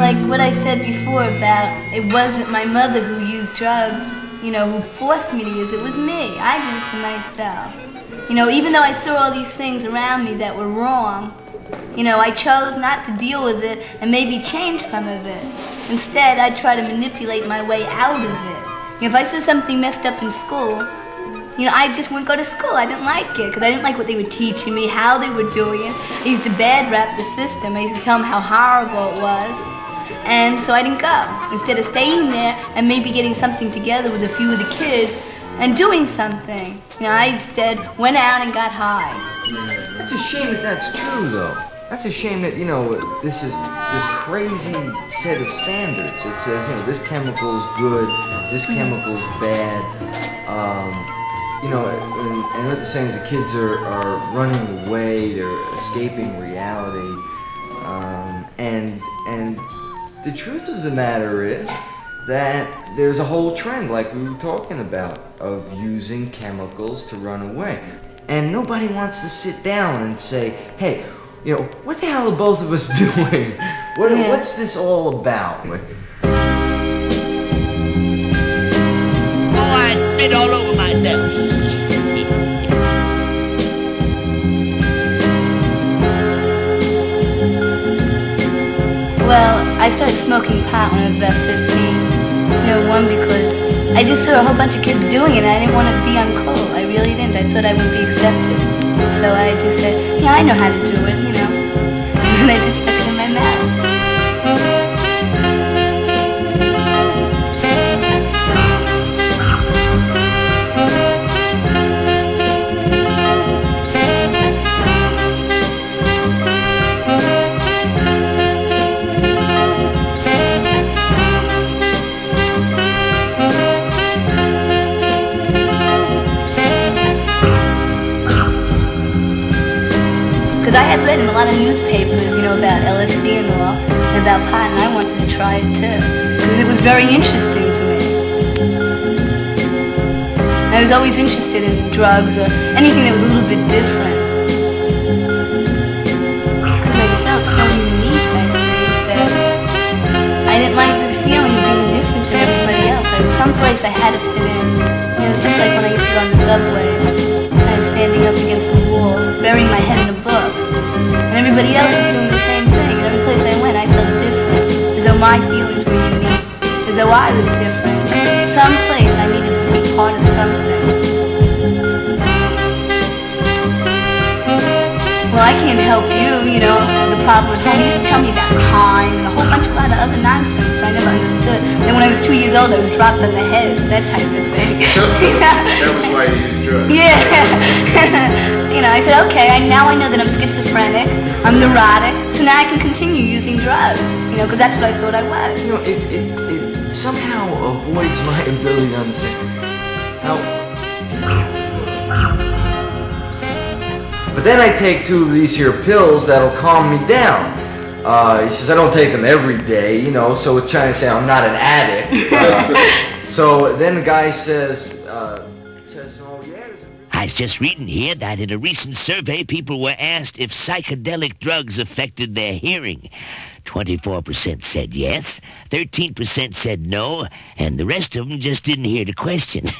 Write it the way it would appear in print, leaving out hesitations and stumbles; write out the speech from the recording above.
like what I said before about it wasn't my mother who used drugs, who forced me to use it. It was me. I did it to myself. Even though I saw all these things around me that were wrong, I chose not to deal with it and maybe change some of it. Instead, I try to manipulate my way out of it. If I saw something messed up in school, I just wouldn't go to school. I didn't like it because I didn't like what they were teaching me, how they were doing it. I used to bad rap the system. I used to tell them how horrible it was. And so I didn't go. Instead of staying there and maybe getting something together with a few of the kids and doing something, I instead went out and got high. That's a shame that that's true, though. That's a shame that, this is this crazy set of standards. It says, this chemical's good, this chemical's bad. And what they're saying is the kids are running away, they're escaping reality. And the truth of the matter is that there's a whole trend, like we were talking about, of using chemicals to run away. And nobody wants to sit down and say, hey, what the hell are both of us doing? What's this all about? Oh, I spit all over myself. Well, I started smoking pot when I was about 15. One, because I just saw a whole bunch of kids doing it and I didn't want to be uncool. I really didn't. I thought I wouldn't be accepted. So I just said, I know how to do it, And I just stuck it in my mouth. I had read in a lot of newspapers, about LSD and all, and about pot, and I wanted to try it too, because it was very interesting to me. I was always interested in drugs or anything that was a little bit different, because I felt so unique, I believe, that I didn't like this feeling of being different than everybody else. Someplace I had to fit in. It's just like when I used to go on the subways. I was standing up against the wall, burying my head in a book. And everybody else was doing the same thing. And every place I went, I felt different. As though my feelings were unique. As though I was different. Someplace I needed to be part of something. Well, I can't help you, the problem at home. You used to tell me about time and a whole bunch of lot of other nonsense I never understood. Then when I was 2 years old, I was dropped on the head, that type of thing. That was why you used drugs. Yeah. I said, okay, now I know that I'm schizophrenic, I'm neurotic, so now I can continue using drugs, because that's what I thought I was. It somehow avoids my ability to understand how... But then I take 2 of these here pills that'll calm me down. He says, I don't take them every day, so it's trying to say I'm not an addict. So then the guy says, oh yeah. I was just reading here that in a recent survey, people were asked if psychedelic drugs affected their hearing. 24% said yes, 13% said no, and the rest of them just didn't hear the question.